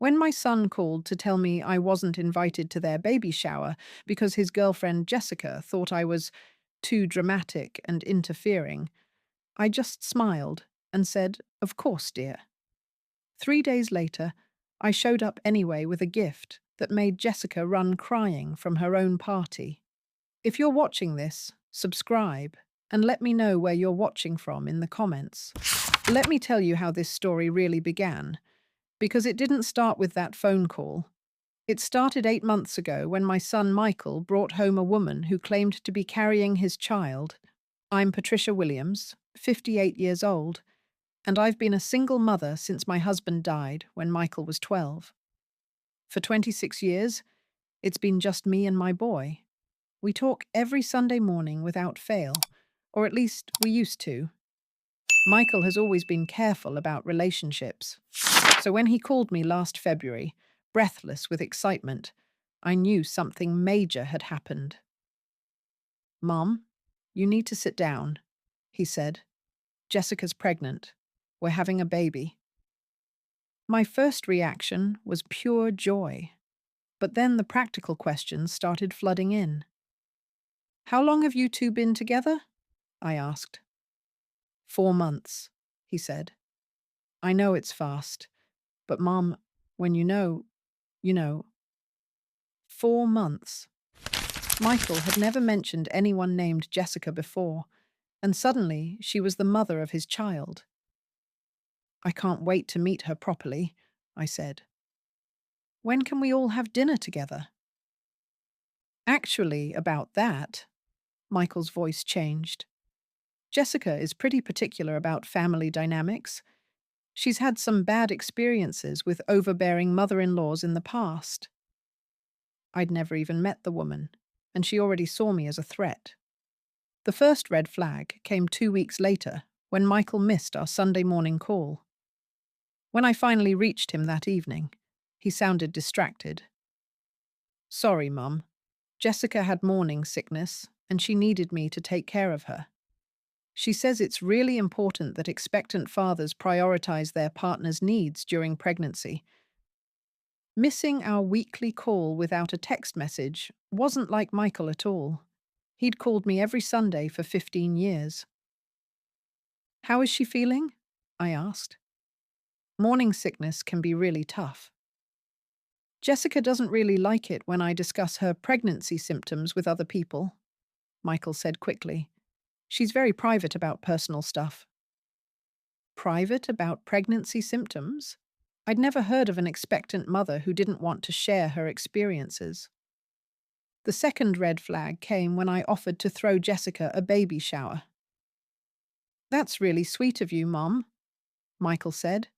When my son called to tell me I wasn't invited to their baby shower because his girlfriend Jessica thought I was too dramatic and interfering, I just smiled and said, "Of course, dear." 3 days later, I showed up anyway with a gift that made Jessica run crying from her own party. If you're watching this, subscribe and let me know where you're watching from in the comments. Let me tell you how this story really began, because it didn't start with that phone call. It started 8 months ago when my son Michael brought home a woman who claimed to be carrying his child. I'm Patricia Williams, 58 years old, and I've been a single mother since my husband died when Michael was 12. For 26 years, it's been just me and my boy. We talk every Sunday morning without fail, or at least we used to. Michael has always been careful about relationships. So when he called me last February, breathless with excitement, I knew something major had happened. "Mom, you need to sit down," he said. "Jessica's pregnant. We're having a baby." My first reaction was pure joy, but then the practical questions started flooding in. "How long have you two been together?" I asked. "4 months," he said. "I know it's fast, but Mom, when you know, 4 months." Michael had never mentioned anyone named Jessica before, and suddenly she was the mother of his child. "I can't wait to meet her properly," I said. "When can we all have dinner together?" "Actually, about that," Michael's voice changed. "Jessica is pretty particular about family dynamics. She's had some bad experiences with overbearing mother-in-laws in the past." I'd never even met the woman, and she already saw me as a threat. The first red flag came 2 weeks later, when Michael missed our Sunday morning call. When I finally reached him that evening, he sounded distracted. "Sorry, Mum. Jessica had morning sickness, and she needed me to take care of her. She says it's really important that expectant fathers prioritize their partner's needs during pregnancy." Missing our weekly call without a text message wasn't like Michael at all. He'd called me every Sunday for 15 years. "How is she feeling?" I asked. "Morning sickness can be really tough. Jessica doesn't really like it when I discuss her pregnancy symptoms with other people," Michael said quickly. "She's very private about personal stuff." Private about pregnancy symptoms? I'd never heard of an expectant mother who didn't want to share her experiences. The second red flag came when I offered to throw Jessica a baby shower. "That's really sweet of you, Mom," Michael said.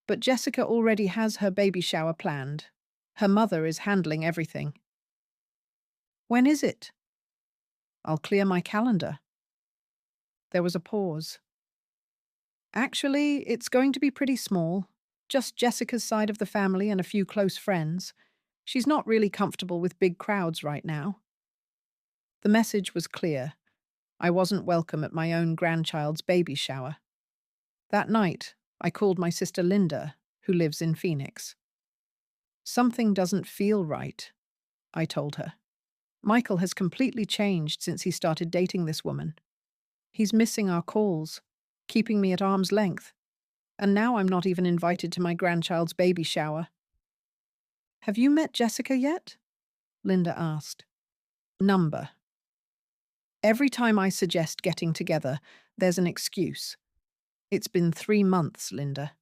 "But Jessica already has her baby shower planned. Her mother is handling everything." "When is it?" "I'll clear my calendar." There was a pause. "Actually, it's going to be pretty small. Just Jessica's side of the family and a few close friends. She's not really comfortable with big crowds right now." The message was clear. I wasn't welcome at my own grandchild's baby shower. That night, I called my sister Linda, who lives in Phoenix. "Something doesn't feel right," I told her. "Michael has completely changed since he started dating this woman. He's missing our calls, keeping me at arm's length, and now I'm not even invited to my grandchild's baby shower." "Have you met Jessica yet?" Linda asked. "Number. Every time I suggest getting together, there's an excuse. It's been 3 months, Linda."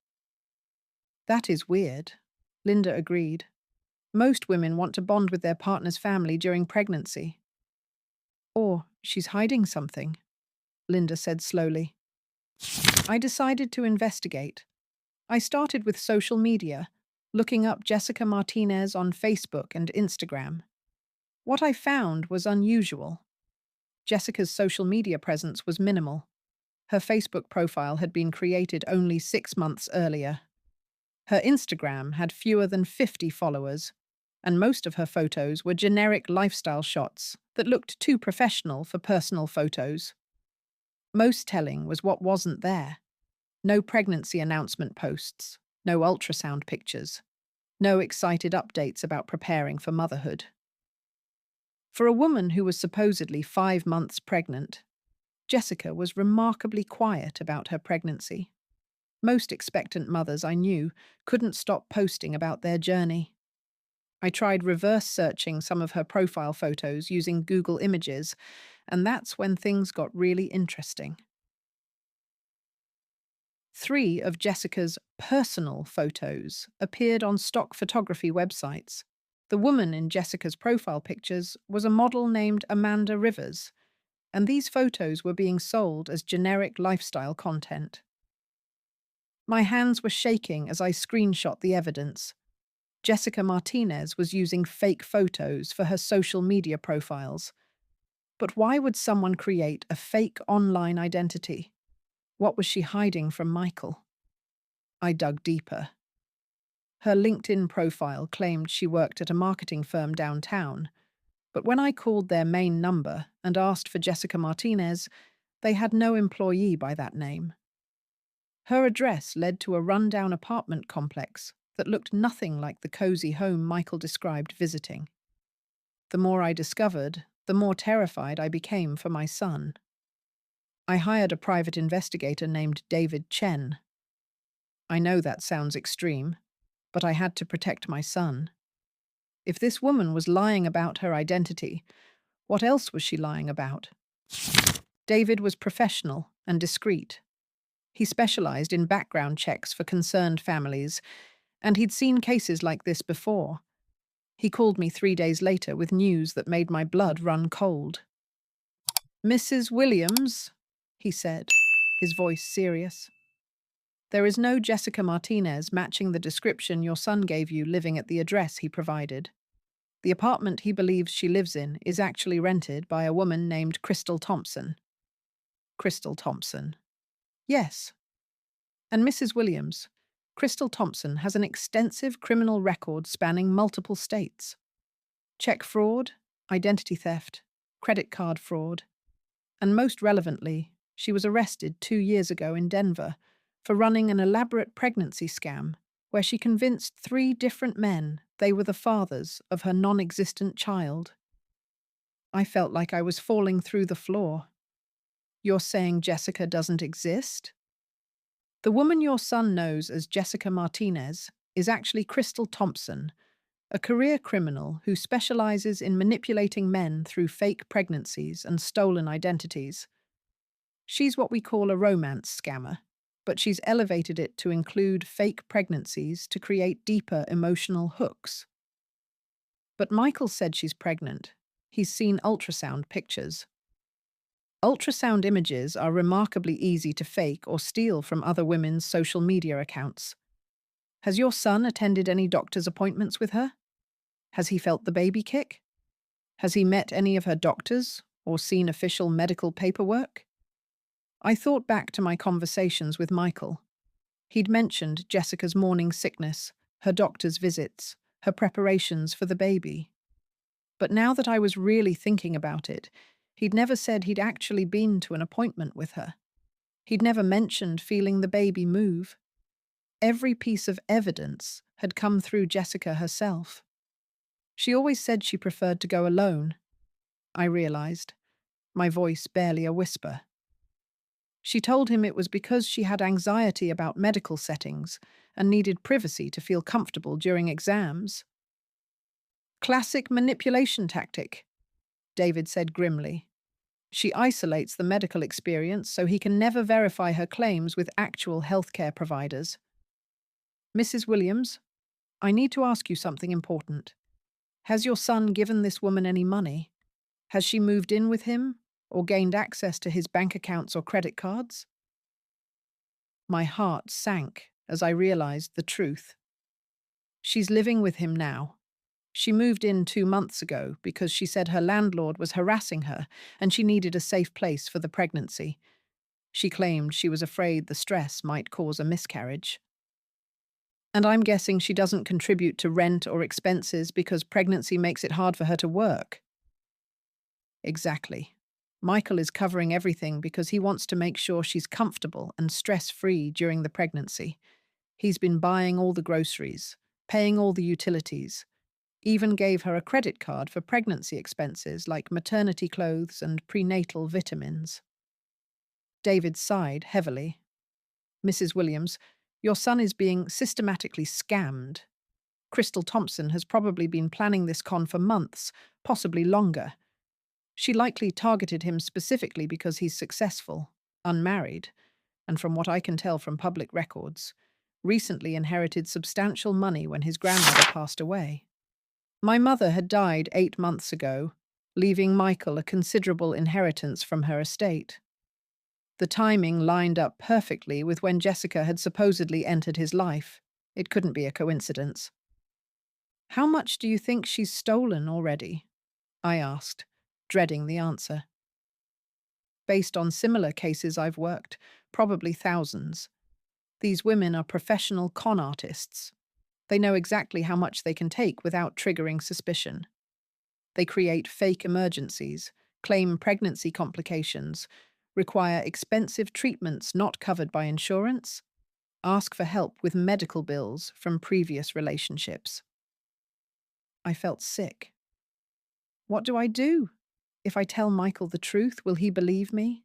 "That is weird," Linda agreed. "Most women want to bond with their partner's family during pregnancy." "Or she's hiding something," Linda said slowly. I decided to investigate. I started with social media, looking up Jessica Martinez on Facebook and Instagram. What I found was unusual. Jessica's social media presence was minimal. Her Facebook profile had been created only 6 months earlier. Her Instagram had fewer than 50 followers, and most of her photos were generic lifestyle shots that looked too professional for personal photos. Most telling was what wasn't there. No pregnancy announcement posts, no ultrasound pictures, No excited updates about preparing for motherhood. For a woman who was supposedly 5 months pregnant, Jessica was remarkably quiet about her pregnancy. Most expectant mothers I knew couldn't stop posting about their journey. I tried reverse searching some of her profile photos using Google Images, and that's when things got really interesting. 3 of Jessica's personal photos appeared on stock photography websites. The woman in Jessica's profile pictures was a model named Amanda Rivers, and these photos were being sold as generic lifestyle content. My hands were shaking as I screenshot the evidence. Jessica Martinez was using fake photos for her social media profiles. But why would someone create a fake online identity? What was she hiding from Michael? I dug deeper. Her LinkedIn profile claimed she worked at a marketing firm downtown, but when I called their main number and asked for Jessica Martinez, they had no employee by that name. Her address led to a rundown apartment complex that looked nothing like the cozy home Michael described visiting. The more I discovered, the more terrified I became for my son. I hired a private investigator named David Chen. I know that sounds extreme, but I had to protect my son. If this woman was lying about her identity, what else was she lying about? David was professional and discreet. He specialized in background checks for concerned families, and he'd seen cases like this before. He called me 3 days later with news that made my blood run cold. "Mrs. Williams," he said, his voice serious. "There is no Jessica Martinez matching the description your son gave you living at the address he provided. The apartment he believes she lives in is actually rented by a woman named Crystal Thompson." Crystal Thompson. Yes. And Mrs. Williams, Crystal Thompson has an extensive criminal record spanning multiple states. Check fraud, identity theft, credit card fraud, and most relevantly, she was arrested 2 years ago in Denver for running an elaborate pregnancy scam where she convinced 3 different men they were the fathers of her non-existent child. I felt like I was falling through the floor. You're saying Jessica doesn't exist? The woman your son knows as Jessica Martinez is actually Crystal Thompson, a career criminal who specializes in manipulating men through fake pregnancies and stolen identities. She's what we call a romance scammer, but she's elevated it to include fake pregnancies to create deeper emotional hooks. But Michael said she's pregnant. He's seen ultrasound pictures. Ultrasound images are remarkably easy to fake or steal from other women's social media accounts. Has your son attended any doctor's appointments with her? Has he felt the baby kick? Has he met any of her doctors or seen official medical paperwork? I thought back to my conversations with Michael. He'd mentioned Jessica's morning sickness, her doctor's visits, her preparations for the baby. But now that I was really thinking about it, he'd never said he'd actually been to an appointment with her. He'd never mentioned feeling the baby move. Every piece of evidence had come through Jessica herself. She always said she preferred to go alone. I realized, my voice barely a whisper. She told him it was because she had anxiety about medical settings and needed privacy to feel comfortable during exams. Classic manipulation tactic, David said grimly. She isolates the medical experience so he can never verify her claims with actual healthcare providers. Mrs. Williams, I need to ask you something important. Has your son given this woman any money? Has she moved in with him or gained access to his bank accounts or credit cards? My heart sank as I realized the truth. She's living with him now. She moved in 2 months ago because she said her landlord was harassing her and she needed a safe place for the pregnancy. She claimed she was afraid the stress might cause a miscarriage. And I'm guessing she doesn't contribute to rent or expenses because pregnancy makes it hard for her to work. Exactly. Michael is covering everything because he wants to make sure she's comfortable and stress-free during the pregnancy. He's been buying all the groceries, paying all the utilities, even gave her a credit card for pregnancy expenses like maternity clothes and prenatal vitamins. David sighed heavily. Mrs. Williams, your son is being systematically scammed. Crystal Thompson has probably been planning this con for months, possibly longer. She likely targeted him specifically because he's successful, unmarried, and from what I can tell from public records, recently inherited substantial money when his grandmother passed away. My mother had died 8 months ago, leaving Michael a considerable inheritance from her estate. The timing lined up perfectly with when Jessica had supposedly entered his life. It couldn't be a coincidence. How much do you think she's stolen already? I asked, dreading the answer. Based on similar cases I've worked, probably thousands. These women are professional con artists. They know exactly how much they can take without triggering suspicion. They create fake emergencies, claim pregnancy complications, require expensive treatments not covered by insurance, ask for help with medical bills from previous relationships. I felt sick. What do I do? If I tell Michael the truth, will he believe me?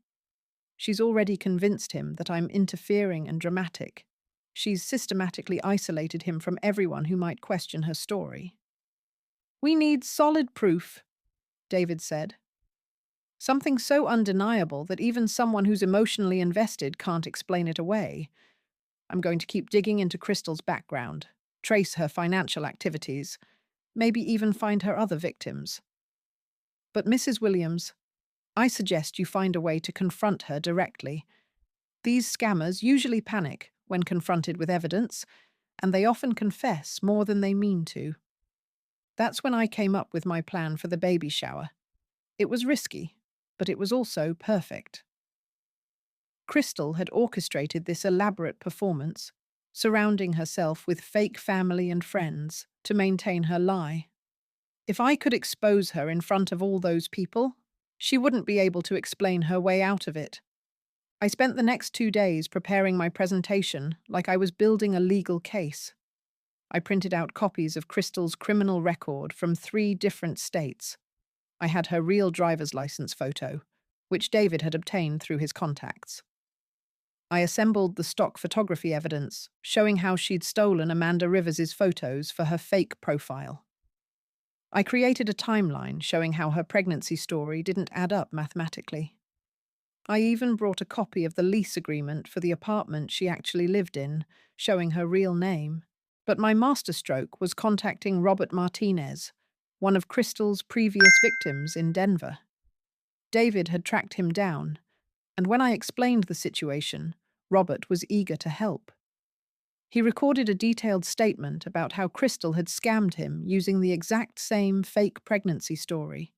She's already convinced him that I'm interfering and dramatic. She's systematically isolated him from everyone who might question her story. We need solid proof, David said. Something so undeniable that even someone who's emotionally invested can't explain it away. I'm going to keep digging into Crystal's background, trace her financial activities, maybe even find her other victims. But Mrs. Williams, I suggest you find a way to confront her directly. These scammers usually panic when confronted with evidence, and they often confess more than they mean to. That's when I came up with my plan for the baby shower. It was risky, but it was also perfect. Crystal had orchestrated this elaborate performance, surrounding herself with fake family and friends to maintain her lie. If I could expose her in front of all those people, she wouldn't be able to explain her way out of it. I spent the next 2 days preparing my presentation like I was building a legal case. I printed out copies of Crystal's criminal record from 3 different states. I had her real driver's license photo, which David had obtained through his contacts. I assembled the stock photography evidence, showing how she'd stolen Amanda Rivers's photos for her fake profile. I created a timeline showing how her pregnancy story didn't add up mathematically. I even brought a copy of the lease agreement for the apartment she actually lived in, showing her real name. But my masterstroke was contacting Robert Martinez, one of Crystal's previous victims in Denver. David had tracked him down, and when I explained the situation, Robert was eager to help. He recorded a detailed statement about how Crystal had scammed him using the exact same fake pregnancy story.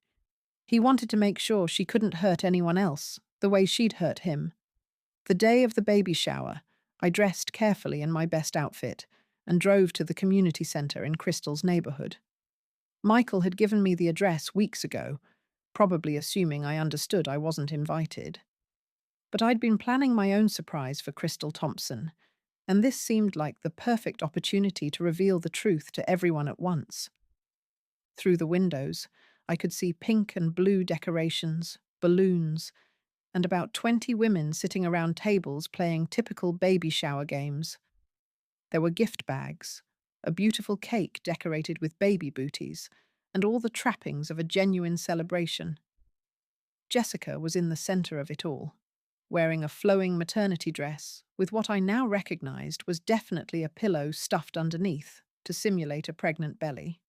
He wanted to make sure she couldn't hurt anyone else, the way she'd hurt him. The day of the baby shower, I dressed carefully in my best outfit and drove to the community center in Crystal's neighborhood. Michael had given me the address weeks ago, probably assuming I understood I wasn't invited. But I'd been planning my own surprise for Crystal Thompson, and this seemed like the perfect opportunity to reveal the truth to everyone at once. Through the windows, I could see pink and blue decorations, balloons, and about 20 women sitting around tables playing typical baby shower games. There were gift bags, a beautiful cake decorated with baby booties, and all the trappings of a genuine celebration. Jessica was in the center of it all, wearing a flowing maternity dress with what I now recognized was definitely a pillow stuffed underneath to simulate a pregnant belly.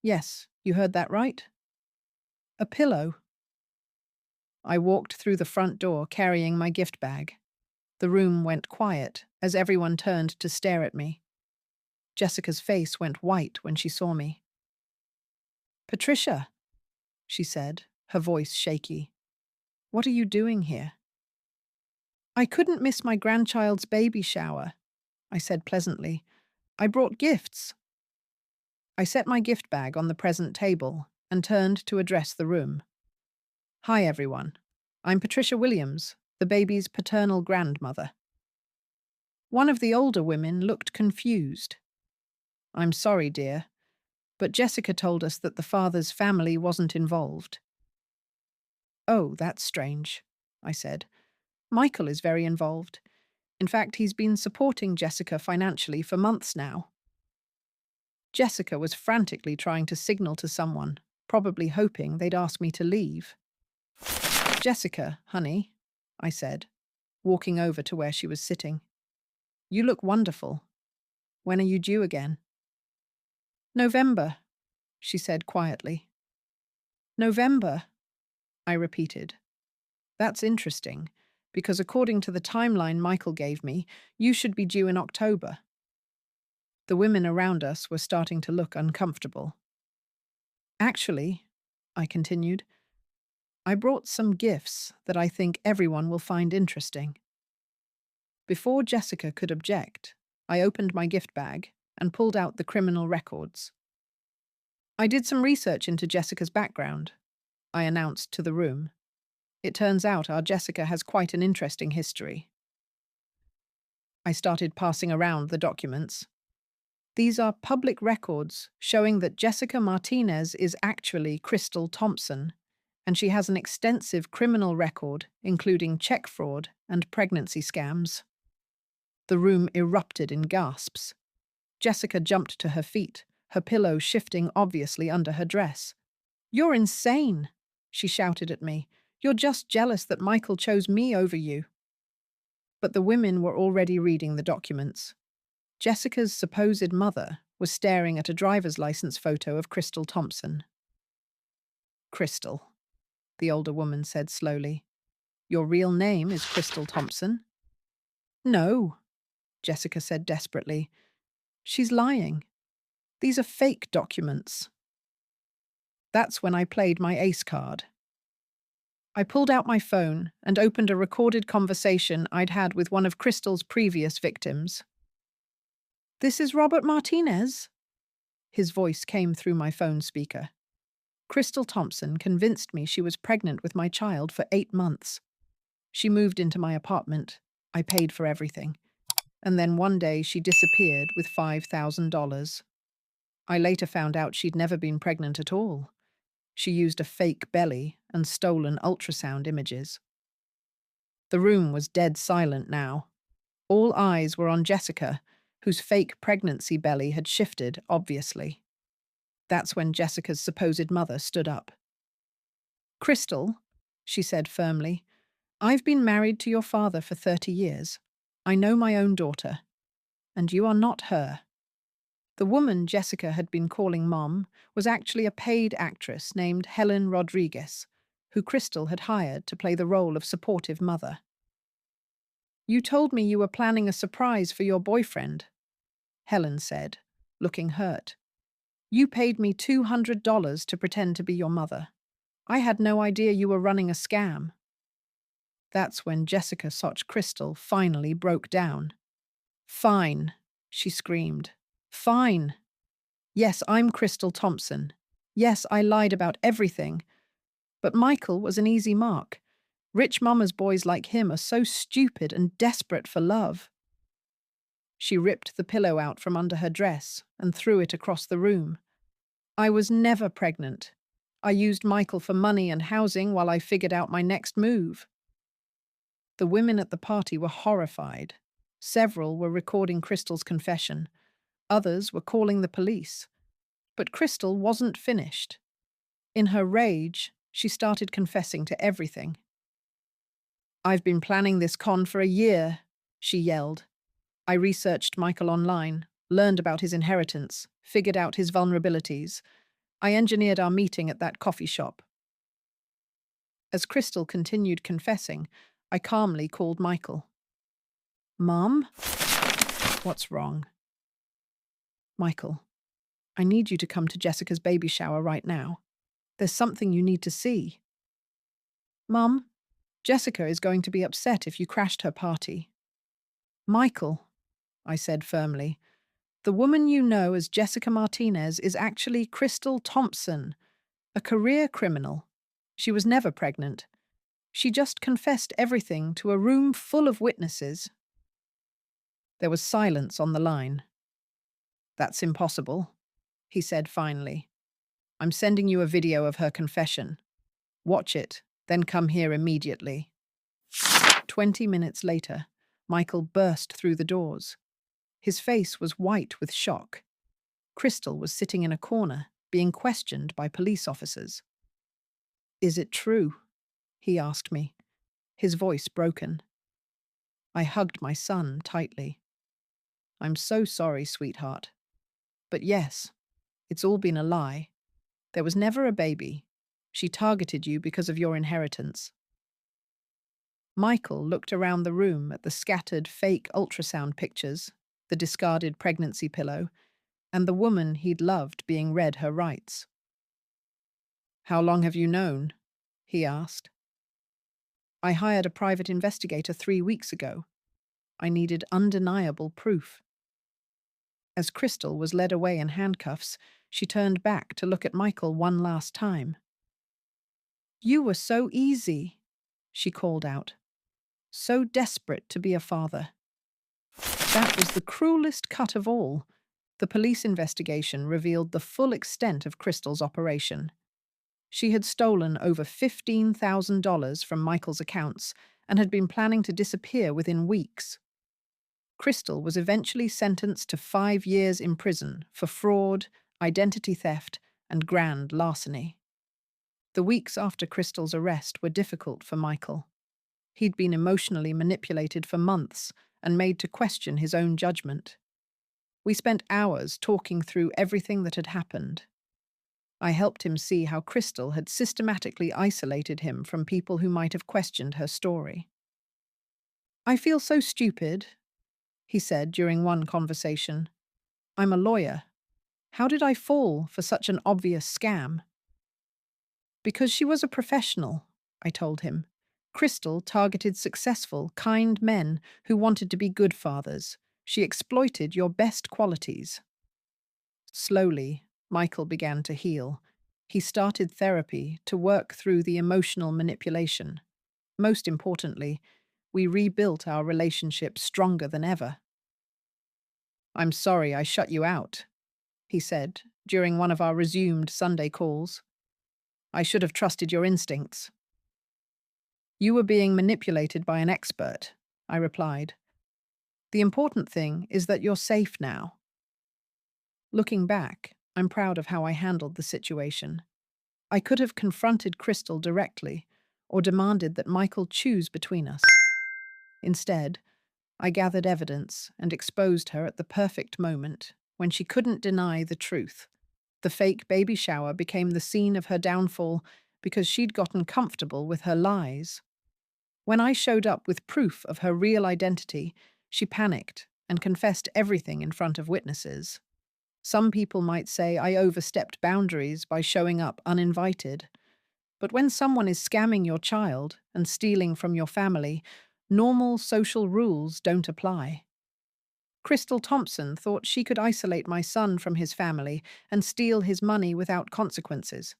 Yes, you heard that right. A pillow. I walked through the front door carrying my gift bag. The room went quiet as everyone turned to stare at me. Jessica's face went white when she saw me. Patricia, she said, her voice shaky. What are you doing here? I couldn't miss my grandchild's baby shower, I said pleasantly. I brought gifts. I set my gift bag on the present table and turned to address the room. Hi, everyone. I'm Patricia Williams, the baby's paternal grandmother. One of the older women looked confused. I'm sorry, dear, but Jessica told us that the father's family wasn't involved. Oh, that's strange, I said. Michael is very involved. In fact, he's been supporting Jessica financially for months now. Jessica was frantically trying to signal to someone, probably hoping they'd ask me to leave. Jessica, honey, I said, walking over to where she was sitting. You look wonderful. When are you due again? November, she said quietly. November, I repeated. That's interesting, because according to the timeline Michael gave me, you should be due in October. The women around us were starting to look uncomfortable. Actually, I continued, I brought some gifts that I think everyone will find interesting. Before Jessica could object, I opened my gift bag and pulled out the criminal records. I did some research into Jessica's background, I announced to the room. It turns out our Jessica has quite an interesting history. I started passing around the documents. These are public records showing that Jessica Martinez is actually Crystal Thompson, and she has an extensive criminal record, including check fraud and pregnancy scams. The room erupted in gasps. Jessica jumped to her feet, her pillow shifting obviously under her dress. You're insane, she shouted at me. You're just jealous that Michael chose me over you. But the women were already reading the documents. Jessica's supposed mother was staring at a driver's license photo of Crystal Thompson. Crystal, the older woman said slowly. Your real name is Crystal Thompson? No, Jessica said desperately. She's lying. These are fake documents. That's when I played my ace card. I pulled out my phone and opened a recorded conversation I'd had with one of Crystal's previous victims. This is Robert Martinez. His voice came through my phone speaker. Crystal Thompson convinced me she was pregnant with my child for 8 months. She moved into my apartment. I paid for everything. And then one day she disappeared with $5,000. I later found out she'd never been pregnant at all. She used a fake belly and stolen ultrasound images. The room was dead silent now. All eyes were on Jessica, whose fake pregnancy belly had shifted, obviously. That's when Jessica's supposed mother stood up. Crystal, she said firmly, I've been married to your father for 30 years. I know my own daughter. And you are not her. The woman Jessica had been calling Mom was actually a paid actress named Helen Rodriguez, who Crystal had hired to play the role of supportive mother. You told me you were planning a surprise for your boyfriend, Helen said, looking hurt. You paid me $200 to pretend to be your mother. I had no idea you were running a scam. That's when Jessica Soch Crystal finally broke down. Fine, she screamed. Fine. Yes, I'm Crystal Thompson. Yes, I lied about everything. But Michael was an easy mark. Rich mama's boys like him are so stupid and desperate for love. She ripped the pillow out from under her dress and threw it across the room. I was never pregnant. I used Michael for money and housing while I figured out my next move. The women at the party were horrified. Several were recording Crystal's confession. Others were calling the police. But Crystal wasn't finished. In her rage, she started confessing to everything. I've been planning this con for a year, she yelled. I researched Michael online, learned about his inheritance, figured out his vulnerabilities. I engineered our meeting at that coffee shop. As Crystal continued confessing, I calmly called Michael. Mom? What's wrong? Michael, I need you to come to Jessica's baby shower right now. There's something you need to see. Mum, Jessica is going to be upset if you crashed her party. Michael, I said firmly, the woman you know as Jessica Martinez is actually Crystal Thompson, a career criminal. She was never pregnant. She just confessed everything to a room full of witnesses. There was silence on the line. That's impossible, he said finally. I'm sending you a video of her confession. Watch it, then come here immediately. 20 minutes later, Michael burst through the doors. His face was white with shock. Crystal was sitting in a corner, being questioned by police officers. Is it true? He asked me, his voice broken. I hugged my son tightly. I'm so sorry, sweetheart. But yes, it's all been a lie. There was never a baby. She targeted you because of your inheritance. Michael looked around the room at the scattered fake ultrasound pictures, the discarded pregnancy pillow, and the woman he'd loved being read her rights. How long have you known? He asked. I hired a private investigator 3 weeks ago. I needed undeniable proof. As Crystal was led away in handcuffs, she turned back to look at Michael one last time. You were so easy, she called out. So desperate to be a father. That was the cruelest cut of all. The police investigation revealed the full extent of Crystal's operation. She had stolen over $15,000 from Michael's accounts and had been planning to disappear within weeks. Crystal was eventually sentenced to 5 years in prison for fraud, identity theft, and grand larceny. The weeks after Crystal's arrest were difficult for Michael. He'd been emotionally manipulated for months and made to question his own judgment. We spent hours talking through everything that had happened. I helped him see how Crystal had systematically isolated him from people who might have questioned her story. I feel so stupid, he said during one conversation. I'm a lawyer. How did I fall for such an obvious scam? Because she was a professional, I told him. Crystal targeted successful, kind men who wanted to be good fathers. She exploited your best qualities. Slowly, Michael began to heal. He started therapy to work through the emotional manipulation. Most importantly, we rebuilt our relationship stronger than ever. I'm sorry I shut you out, he said during one of our resumed Sunday calls. I should have trusted your instincts. You were being manipulated by an expert, I replied. The important thing is that you're safe now. Looking back, I'm proud of how I handled the situation. I could have confronted Crystal directly or demanded that Michael choose between us. Instead, I gathered evidence and exposed her at the perfect moment, when she couldn't deny the truth. The fake baby shower became the scene of her downfall because she'd gotten comfortable with her lies. When I showed up with proof of her real identity, she panicked and confessed everything in front of witnesses. Some people might say I overstepped boundaries by showing up uninvited. But when someone is scamming your child and stealing from your family, normal social rules don't apply. Crystal Thompson thought she could isolate my son from his family and steal his money without consequences.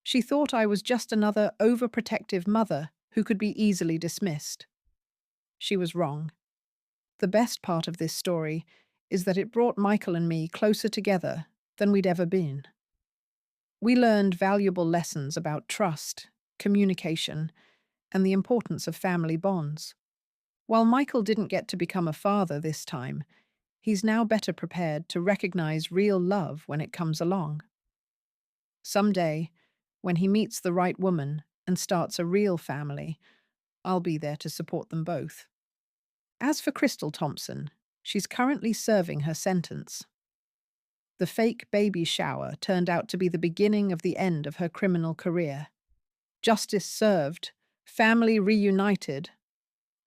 She thought I was just another overprotective mother who could be easily dismissed. She was wrong. The best part of this story is that it brought Michael and me closer together than we'd ever been. We learned valuable lessons about trust, communication, and the importance of family bonds. While Michael didn't get to become a father this time, he's now better prepared to recognize real love when it comes along. Someday, when he meets the right woman and starts a real family, I'll be there to support them both. As for Crystal Thompson, she's currently serving her sentence. The fake baby shower turned out to be the beginning of the end of her criminal career. Justice served, family reunited,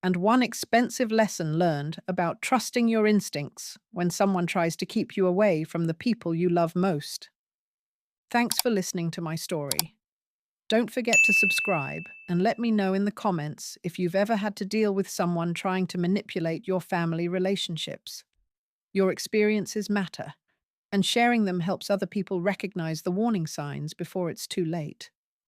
and one expensive lesson learned about trusting your instincts when someone tries to keep you away from the people you love most. Thanks for listening to my story. Don't forget to subscribe and let me know in the comments if you've ever had to deal with someone trying to manipulate your family relationships. Your experiences matter, and sharing them helps other people recognize the warning signs before it's too late.